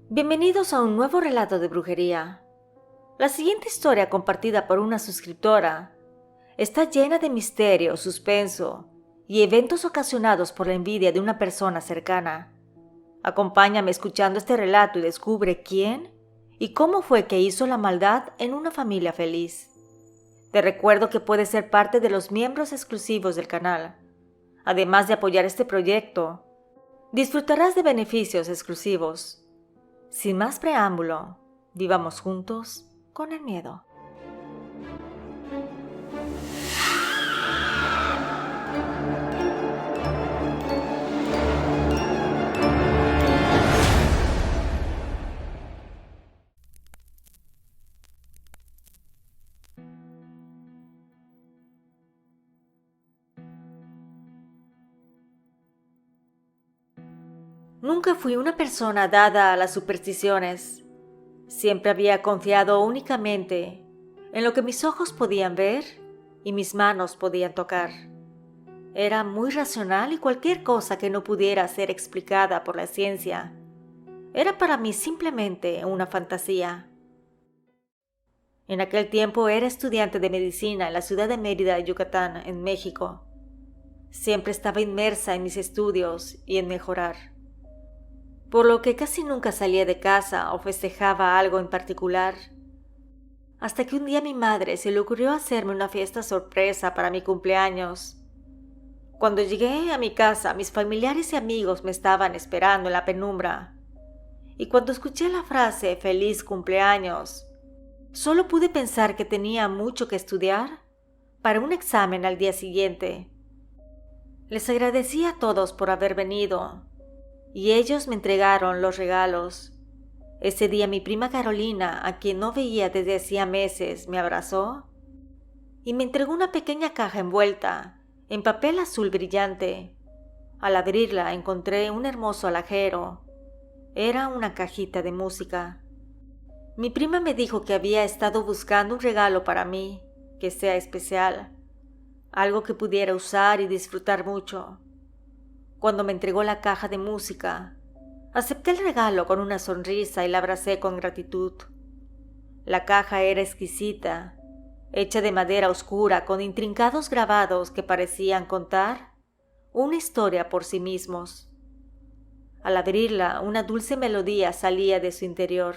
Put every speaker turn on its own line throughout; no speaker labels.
Bienvenidos a un nuevo relato de brujería. La siguiente historia, compartida por una suscriptora, está llena de misterio, suspenso y eventos ocasionados por la envidia de una persona cercana. Acompáñame escuchando este relato y descubre quién y cómo fue que hizo la maldad en una familia feliz. Te recuerdo que puedes ser parte de los miembros exclusivos del canal. Además de apoyar este proyecto, disfrutarás de beneficios exclusivos. Sin más preámbulo, vivamos juntos con el miedo. Nunca fui una persona dada a las supersticiones. Siempre había confiado únicamente en lo que mis ojos podían ver y mis manos podían tocar. Era muy racional y cualquier cosa que no pudiera ser explicada por la ciencia era para mí simplemente una fantasía. En aquel tiempo era estudiante de medicina en la ciudad de Mérida, Yucatán, en México. Siempre estaba inmersa en mis estudios y en mejorar, por lo que casi nunca salía de casa o festejaba algo en particular. Hasta que un día a mi madre se le ocurrió hacerme una fiesta sorpresa para mi cumpleaños. Cuando llegué a mi casa, mis familiares y amigos me estaban esperando en la penumbra. Y cuando escuché la frase "Feliz cumpleaños", solo pude pensar que tenía mucho que estudiar para un examen al día siguiente. Les agradecí a todos por haber venido, y ellos me entregaron los regalos. Ese día mi prima Carolina, a quien no veía desde hacía meses, me abrazó y me entregó una pequeña caja envuelta en papel azul brillante. Al abrirla encontré un hermoso alajero. Era una cajita de música. Mi prima me dijo que había estado buscando un regalo para mí, que sea especial, algo que pudiera usar y disfrutar mucho. Cuando me entregó la caja de música, acepté el regalo con una sonrisa y la abracé con gratitud. La caja era exquisita, hecha de madera oscura con intrincados grabados que parecían contar una historia por sí mismos. Al abrirla, una dulce melodía salía de su interior.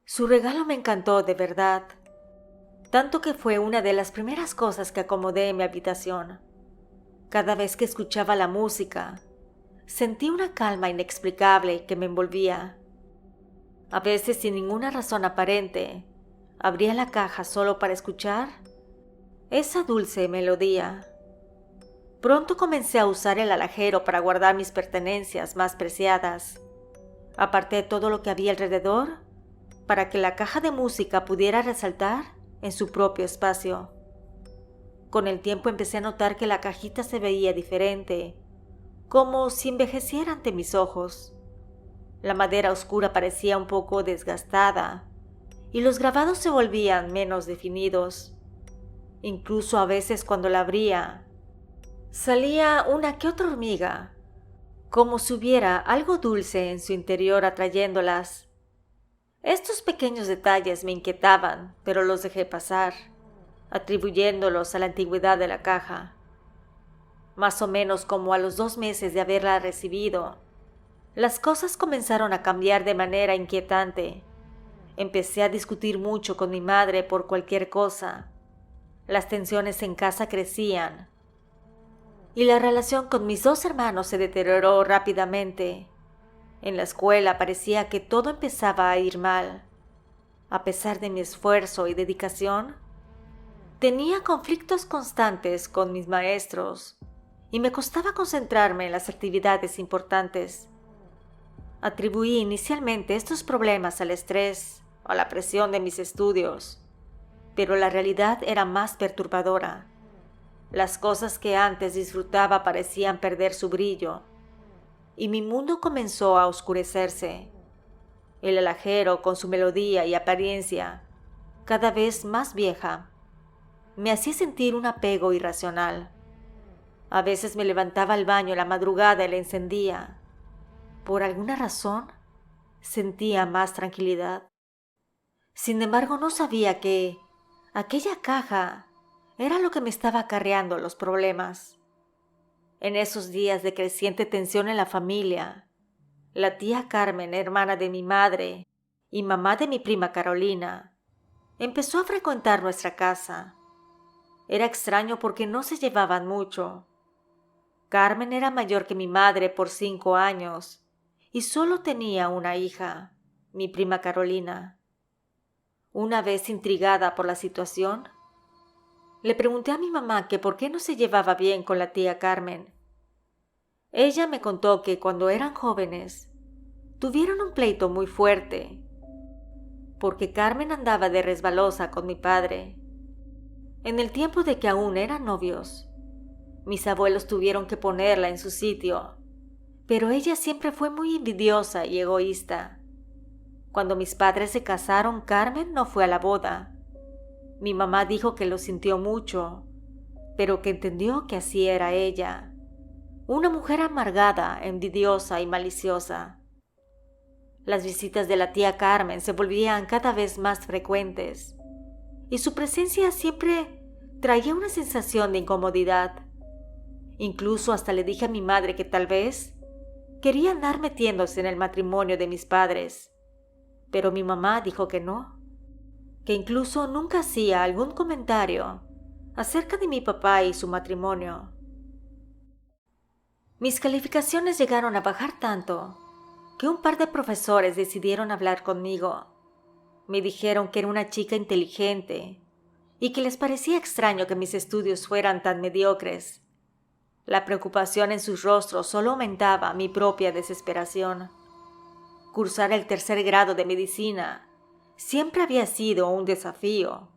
Su regalo me encantó de verdad, tanto que fue una de las primeras cosas que acomodé en mi habitación. Cada vez que escuchaba la música, sentí una calma inexplicable que me envolvía. A veces, sin ninguna razón aparente, abría la caja solo para escuchar esa dulce melodía. Pronto comencé a usar el alajero para guardar mis pertenencias más preciadas. Aparté todo lo que había alrededor para que la caja de música pudiera resaltar en su propio espacio. Con el tiempo empecé a notar que la cajita se veía diferente, como si envejeciera ante mis ojos. La madera oscura parecía un poco desgastada y los grabados se volvían menos definidos. Incluso a veces cuando la abría, salía una que otra hormiga, como si hubiera algo dulce en su interior atrayéndolas. Estos pequeños detalles me inquietaban, pero los dejé pasar, atribuyéndolos a la antigüedad de la caja. Más o menos como a los 2 meses de haberla recibido, las cosas comenzaron a cambiar de manera inquietante. Empecé a discutir mucho con mi madre por cualquier cosa. Las tensiones en casa crecían y la relación con mis 2 hermanos se deterioró rápidamente. En la escuela parecía que todo empezaba a ir mal. A pesar de mi esfuerzo y dedicación, tenía conflictos constantes con mis maestros y me costaba concentrarme en las actividades importantes. Atribuí inicialmente estos problemas al estrés o a la presión de mis estudios, pero la realidad era más perturbadora. Las cosas que antes disfrutaba parecían perder su brillo y mi mundo comenzó a oscurecerse. El alajero, con su melodía y apariencia cada vez más vieja, me hacía sentir un apego irracional. A veces me levantaba al baño en la madrugada y la encendía. Por alguna razón, sentía más tranquilidad. Sin embargo, no sabía que aquella caja era lo que me estaba acarreando los problemas. En esos días de creciente tensión en la familia, la tía Carmen, hermana de mi madre y mamá de mi prima Carolina, empezó a frecuentar nuestra casa. Era extraño porque no se llevaban mucho. Carmen era mayor que mi madre por 5 años y solo tenía una hija, mi prima Carolina. Una vez intrigada por la situación, le pregunté a mi mamá que por qué no se llevaba bien con la tía Carmen. Ella me contó que cuando eran jóvenes, tuvieron un pleito muy fuerte, porque Carmen andaba de resbalosa con mi padre. En el tiempo de que aún eran novios, mis abuelos tuvieron que ponerla en su sitio, pero ella siempre fue muy envidiosa y egoísta. Cuando mis padres se casaron, Carmen no fue a la boda. Mi mamá dijo que lo sintió mucho, pero que entendió que así era ella, una mujer amargada, envidiosa y maliciosa. Las visitas de la tía Carmen se volvían cada vez más frecuentes, y su presencia siempre traía una sensación de incomodidad. Incluso hasta le dije a mi madre que tal vez quería andar metiéndose en el matrimonio de mis padres, pero mi mamá dijo que no, que incluso nunca hacía algún comentario acerca de mi papá y su matrimonio. Mis calificaciones llegaron a bajar tanto que un par de profesores decidieron hablar conmigo. Me dijeron que era una chica inteligente y que les parecía extraño que mis estudios fueran tan mediocres. La preocupación en sus rostros solo aumentaba mi propia desesperación. Cursar el 3er grado de medicina siempre había sido un desafío,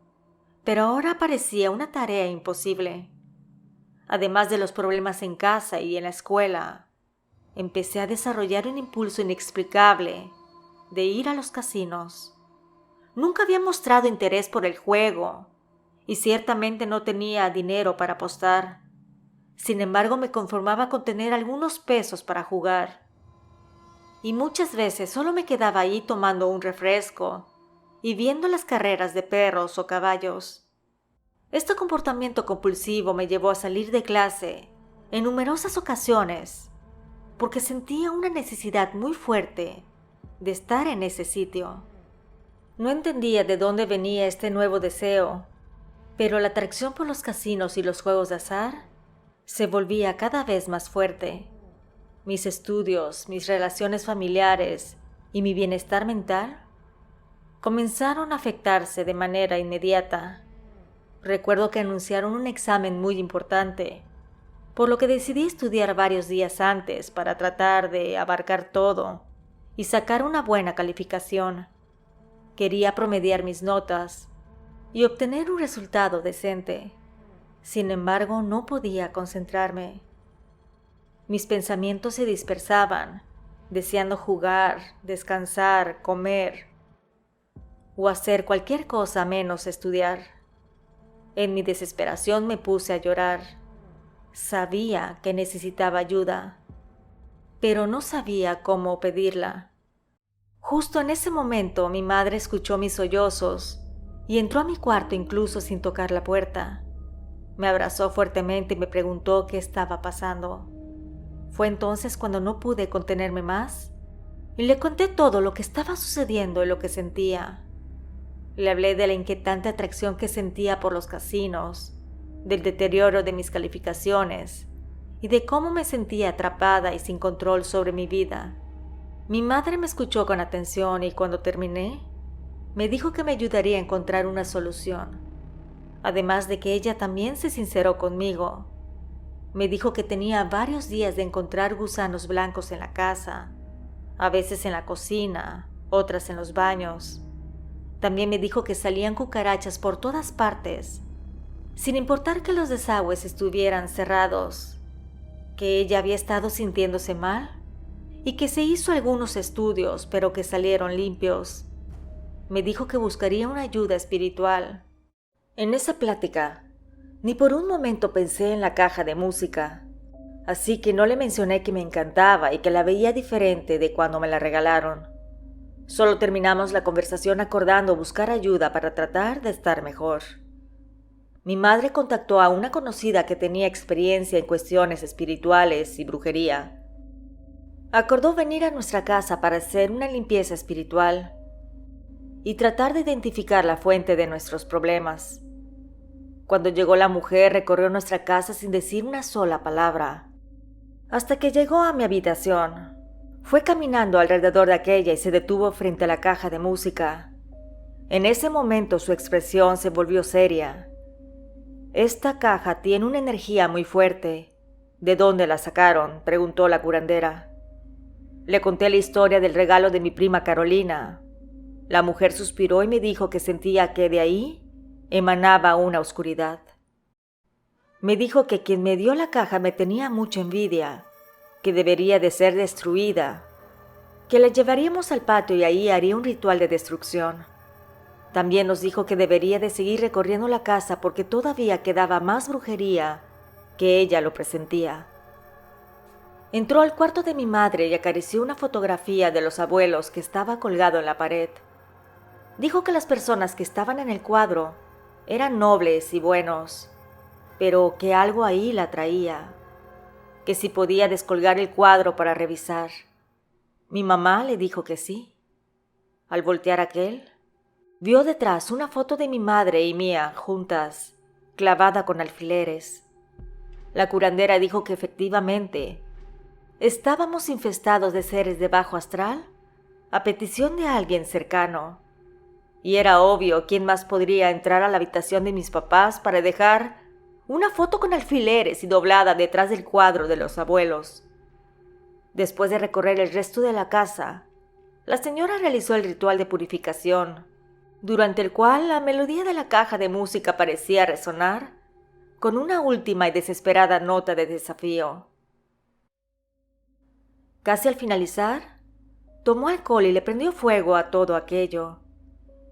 pero ahora parecía una tarea imposible. Además de los problemas en casa y en la escuela, empecé a desarrollar un impulso inexplicable de ir a los casinos. Nunca había mostrado interés por el juego y ciertamente no tenía dinero para apostar. Sin embargo, me conformaba con tener algunos pesos para jugar. Y muchas veces solo me quedaba ahí tomando un refresco y viendo las carreras de perros o caballos. Este comportamiento compulsivo me llevó a salir de clase en numerosas ocasiones porque sentía una necesidad muy fuerte de estar en ese sitio. No entendía de dónde venía este nuevo deseo, pero la atracción por los casinos y los juegos de azar se volvía cada vez más fuerte. Mis estudios, mis relaciones familiares y mi bienestar mental comenzaron a afectarse de manera inmediata. Recuerdo que anunciaron un examen muy importante, por lo que decidí estudiar varios días antes para tratar de abarcar todo y sacar una buena calificación. Quería promediar mis notas y obtener un resultado decente. Sin embargo, no podía concentrarme. Mis pensamientos se dispersaban, deseando jugar, descansar, comer o hacer cualquier cosa menos estudiar. En mi desesperación me puse a llorar. Sabía que necesitaba ayuda, pero no sabía cómo pedirla. Justo en ese momento mi madre escuchó mis sollozos y entró a mi cuarto incluso sin tocar la puerta. Me abrazó fuertemente y me preguntó qué estaba pasando. Fue entonces cuando no pude contenerme más y le conté todo lo que estaba sucediendo y lo que sentía. Le hablé de la inquietante atracción que sentía por los casinos, del deterioro de mis calificaciones y de cómo me sentía atrapada y sin control sobre mi vida. Mi madre me escuchó con atención y cuando terminé, me dijo que me ayudaría a encontrar una solución. Además de que ella también se sinceró conmigo. Me dijo que tenía varios días de encontrar gusanos blancos en la casa, a veces en la cocina, otras en los baños. También me dijo que salían cucarachas por todas partes, sin importar que los desagües estuvieran cerrados, que ella había estado sintiéndose mal y que se hizo algunos estudios, pero que salieron limpios. Me dijo que buscaría una ayuda espiritual. En esa plática, ni por un momento pensé en la caja de música, así que no le mencioné que me encantaba y que la veía diferente de cuando me la regalaron. Solo terminamos la conversación acordando buscar ayuda para tratar de estar mejor. Mi madre contactó a una conocida que tenía experiencia en cuestiones espirituales y brujería. Acordó venir a nuestra casa para hacer una limpieza espiritual y tratar de identificar la fuente de nuestros problemas. Cuando llegó la mujer, recorrió nuestra casa sin decir una sola palabra, hasta que llegó a mi habitación. Fue caminando alrededor de aquella y se detuvo frente a la caja de música. En ese momento su expresión se volvió seria. «Esta caja tiene una energía muy fuerte. ¿De dónde la sacaron?», preguntó la curandera. Le conté la historia del regalo de mi prima Carolina. La mujer suspiró y me dijo que sentía que de ahí emanaba una oscuridad. Me dijo que quien me dio la caja me tenía mucha envidia, que debería de ser destruida, que la llevaríamos al patio y ahí haría un ritual de destrucción. También nos dijo que debería de seguir recorriendo la casa porque todavía quedaba más brujería, que ella lo presentía. Entró al cuarto de mi madre y acarició una fotografía de los abuelos que estaba colgado en la pared. Dijo que las personas que estaban en el cuadro eran nobles y buenos, pero que algo ahí la atraía, que si podía descolgar el cuadro para revisar. Mi mamá le dijo que sí. Al voltear aquel, vio detrás una foto de mi madre y mía juntas, clavada con alfileres. La curandera dijo que efectivamente estábamos infestados de seres de bajo astral a petición de alguien cercano. Y era obvio quién más podría entrar a la habitación de mis papás para dejar una foto con alfileres y doblada detrás del cuadro de los abuelos. Después de recorrer el resto de la casa, la señora realizó el ritual de purificación, durante el cual la melodía de la caja de música parecía resonar con una última y desesperada nota de desafío. Casi al finalizar, tomó alcohol y le prendió fuego a todo aquello.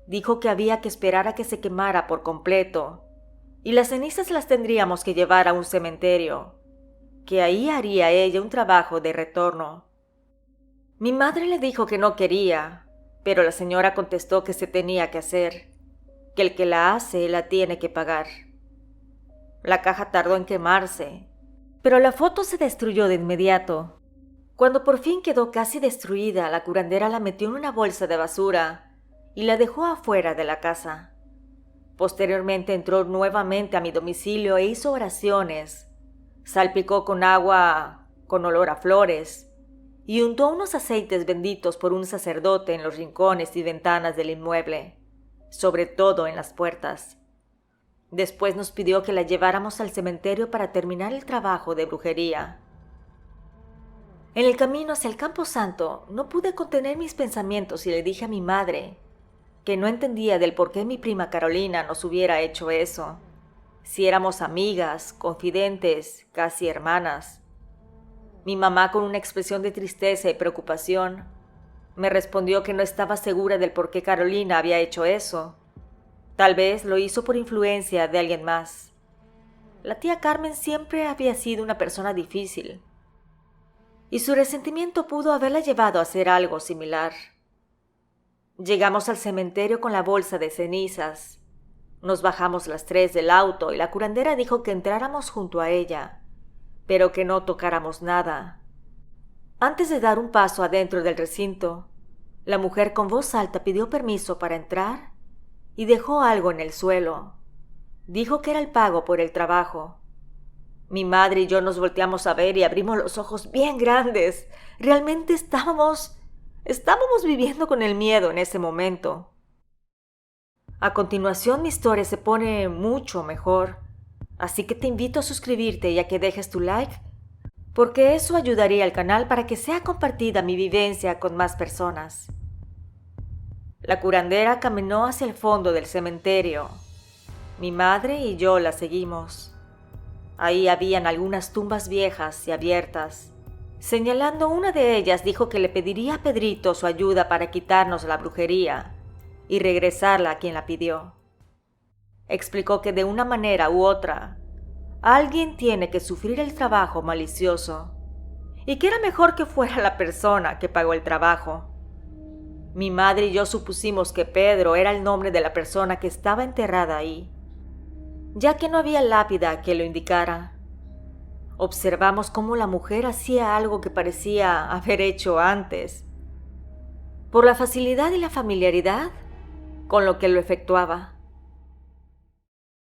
Dijo que había que esperar a que se quemara por completo, y las cenizas las tendríamos que llevar a un cementerio, que ahí haría ella un trabajo de retorno. Mi madre le dijo que no quería, pero la señora contestó que se tenía que hacer, que el que la hace la tiene que pagar. La caja tardó en quemarse, pero la foto se destruyó de inmediato. Cuando por fin quedó casi destruida, la curandera la metió en una bolsa de basura y la dejó afuera de la casa. Posteriormente entró nuevamente a mi domicilio e hizo oraciones. Salpicó con agua con olor a flores y untó unos aceites benditos por un sacerdote en los rincones y ventanas del inmueble, sobre todo en las puertas. Después nos pidió que la lleváramos al cementerio para terminar el trabajo de brujería. En el camino hacia el Camposanto no pude contener mis pensamientos y le dije a mi madre que no entendía del por qué mi prima Carolina nos hubiera hecho eso, si éramos amigas, confidentes, casi hermanas. Mi mamá, con una expresión de tristeza y preocupación, me respondió que no estaba segura del por qué Carolina había hecho eso. Tal vez lo hizo por influencia de alguien más. La tía Carmen siempre había sido una persona difícil, y su resentimiento pudo haberla llevado a hacer algo similar. Llegamos al cementerio con la bolsa de cenizas. Nos bajamos las 3 del auto y la curandera dijo que entráramos junto a ella, pero que no tocáramos nada. Antes de dar un paso adentro del recinto, la mujer con voz alta pidió permiso para entrar y dejó algo en el suelo. Dijo que era el pago por el trabajo. Mi madre y yo nos volteamos a ver y abrimos los ojos bien grandes. Realmente estábamos viviendo con el miedo en ese momento. A continuación mi historia se pone mucho mejor, así que te invito a suscribirte y a que dejes tu like, porque eso ayudaría al canal para que sea compartida mi vivencia con más personas. La curandera caminó hacia el fondo del cementerio. Mi madre y yo la seguimos. Ahí habían algunas tumbas viejas y abiertas. Señalando una de ellas, dijo que le pediría a Pedrito su ayuda para quitarnos la brujería y regresarla a quien la pidió. Explicó que de una manera u otra, alguien tiene que sufrir el trabajo malicioso y que era mejor que fuera la persona que pagó el trabajo. Mi madre y yo supusimos que Pedro era el nombre de la persona que estaba enterrada ahí, ya que no había lápida que lo indicara. Observamos cómo la mujer hacía algo que parecía haber hecho antes, por la facilidad y la familiaridad con lo que lo efectuaba.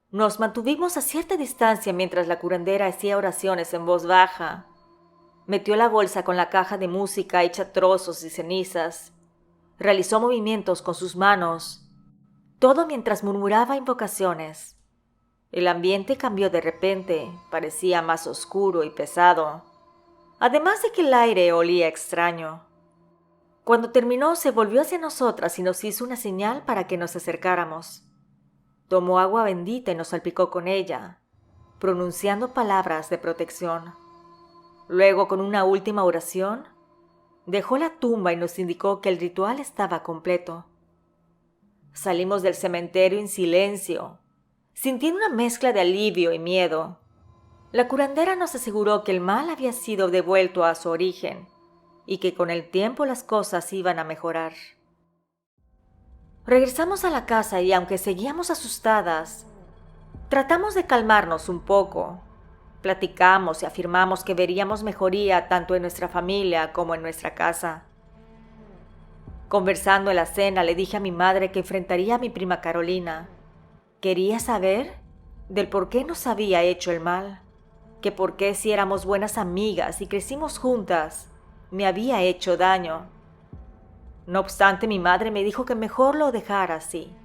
Nos mantuvimos a cierta distancia mientras la curandera hacía oraciones en voz baja. Metió la bolsa con la caja de música hecha trozos y cenizas. Realizó movimientos con sus manos, todo mientras murmuraba invocaciones. El ambiente cambió de repente, parecía más oscuro y pesado, además de que el aire olía extraño. Cuando terminó, se volvió hacia nosotras y nos hizo una señal para que nos acercáramos. Tomó agua bendita y nos salpicó con ella, pronunciando palabras de protección. Luego, con una última oración, dejó la tumba y nos indicó que el ritual estaba completo. Salimos del cementerio en silencio, sintiendo una mezcla de alivio y miedo. La curandera nos aseguró que el mal había sido devuelto a su origen y que con el tiempo las cosas iban a mejorar. Regresamos a la casa y, aunque seguíamos asustadas, tratamos de calmarnos un poco. Platicamos y afirmamos que veríamos mejoría tanto en nuestra familia como en nuestra casa. Conversando en la cena, le dije a mi madre que enfrentaría a mi prima Carolina. Quería saber del por qué nos había hecho el mal, que por qué, si éramos buenas amigas y crecimos juntas, me había hecho daño. No obstante, mi madre me dijo que mejor lo dejara así,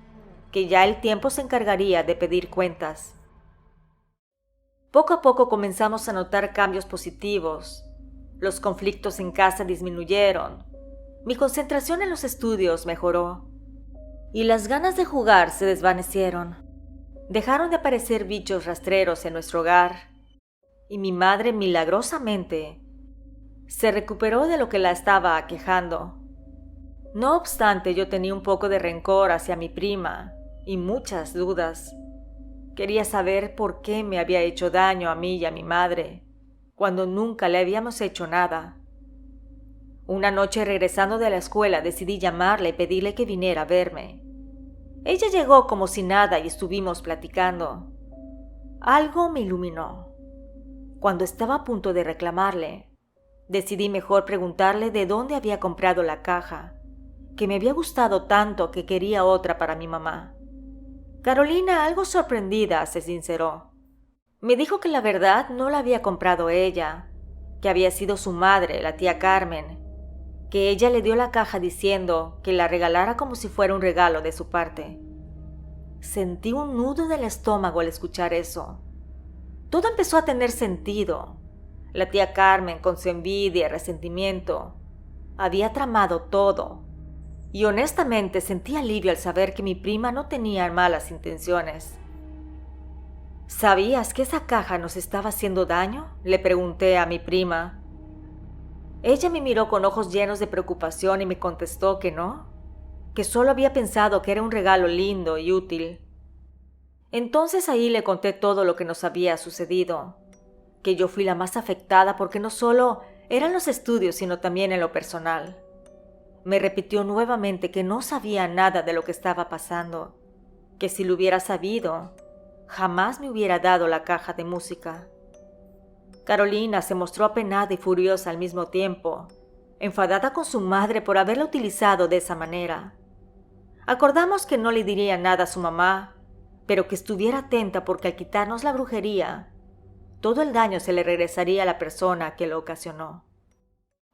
que ya el tiempo se encargaría de pedir cuentas. Poco a poco comenzamos a notar cambios positivos. Los conflictos en casa disminuyeron, mi concentración en los estudios mejoró y las ganas de jugar se desvanecieron. Dejaron de aparecer bichos rastreros en nuestro hogar y mi madre milagrosamente se recuperó de lo que la estaba aquejando. No obstante, yo tenía un poco de rencor hacia mi prima y muchas dudas. Quería saber por qué me había hecho daño a mí y a mi madre, cuando nunca le habíamos hecho nada. Una noche, regresando de la escuela, decidí llamarle y pedirle que viniera a verme. Ella llegó como si nada y estuvimos platicando. Algo me iluminó. Cuando estaba a punto de reclamarle, decidí mejor preguntarle de dónde había comprado la caja, que me había gustado tanto que quería otra para mi mamá. Carolina, algo sorprendida, se sinceró. Me dijo que la verdad no la había comprado ella, que había sido su madre, la tía Carmen, que ella le dio la caja diciendo que la regalara como si fuera un regalo de su parte. Sentí un nudo en el estómago al escuchar eso. Todo empezó a tener sentido. La tía Carmen, con su envidia y resentimiento, había tramado todo. Y honestamente sentí alivio al saber que mi prima no tenía malas intenciones. ¿Sabías que esa caja nos estaba haciendo daño?, le pregunté a mi prima. Ella me miró con ojos llenos de preocupación y me contestó que no, que solo había pensado que era un regalo lindo y útil. Entonces ahí le conté todo lo que nos había sucedido, que yo fui la más afectada porque no solo eran los estudios, sino también en lo personal. Me repitió nuevamente que no sabía nada de lo que estaba pasando, que si lo hubiera sabido, jamás me hubiera dado la caja de música. Carolina se mostró apenada y furiosa al mismo tiempo, enfadada con su madre por haberla utilizado de esa manera. Acordamos que no le diría nada a su mamá, pero que estuviera atenta porque al quitarnos la brujería, todo el daño se le regresaría a la persona que lo ocasionó.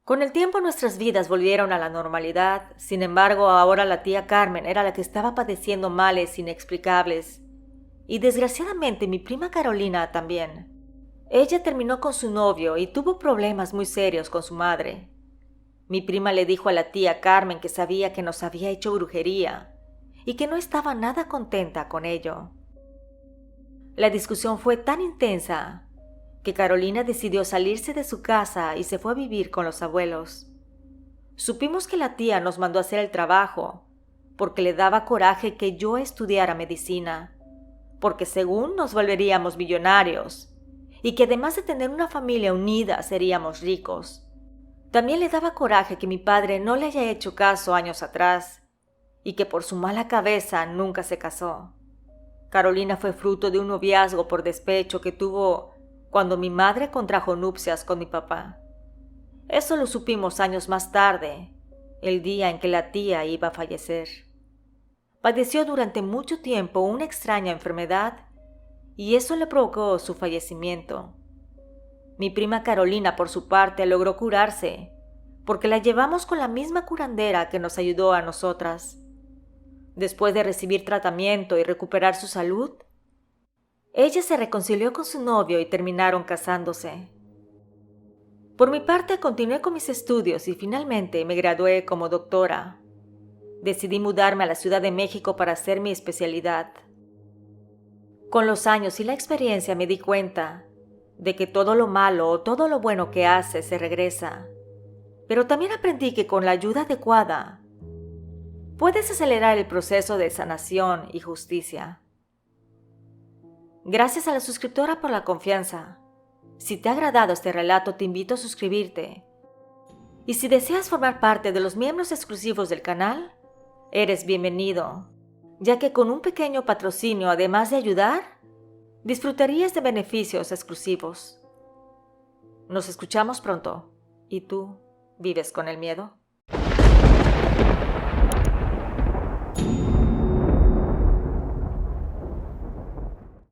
Con el tiempo nuestras vidas volvieron a la normalidad. Sin embargo, ahora la tía Carmen era la que estaba padeciendo males inexplicables. Y desgraciadamente mi prima Carolina también. Ella terminó con su novio y tuvo problemas muy serios con su madre. Mi prima le dijo a la tía Carmen que sabía que nos había hecho brujería y que no estaba nada contenta con ello. La discusión fue tan intensa que Carolina decidió salirse de su casa y se fue a vivir con los abuelos. Supimos que la tía nos mandó a hacer el trabajo porque le daba coraje que yo estudiara medicina, porque según nos volveríamos millonarios y que además de tener una familia unida seríamos ricos. También le daba coraje que mi padre no le haya hecho caso años atrás y que por su mala cabeza nunca se casó. Carolina fue fruto de un noviazgo por despecho que tuvo cuando mi madre contrajo nupcias con mi papá. Eso lo supimos años más tarde, el día en que la tía iba a fallecer. Padeció durante mucho tiempo una extraña enfermedad y eso le provocó su fallecimiento. Mi prima Carolina, por su parte, logró curarse, porque la llevamos con la misma curandera que nos ayudó a nosotras. Después de recibir tratamiento y recuperar su salud, ella se reconcilió con su novio y terminaron casándose. Por mi parte, continué con mis estudios y finalmente me gradué como doctora. Decidí mudarme a la Ciudad de México para hacer mi especialidad. Con los años y la experiencia me di cuenta de que todo lo malo o todo lo bueno que haces se regresa. Pero también aprendí que con la ayuda adecuada puedes acelerar el proceso de sanación y justicia. Gracias a la suscriptora por la confianza. Si te ha agradado este relato, te invito a suscribirte. Y si deseas formar parte de los miembros exclusivos del canal, eres bienvenido, ya que con un pequeño patrocinio, además de ayudar, disfrutarías de beneficios exclusivos. Nos escuchamos pronto. ¿Y tú vives con el miedo?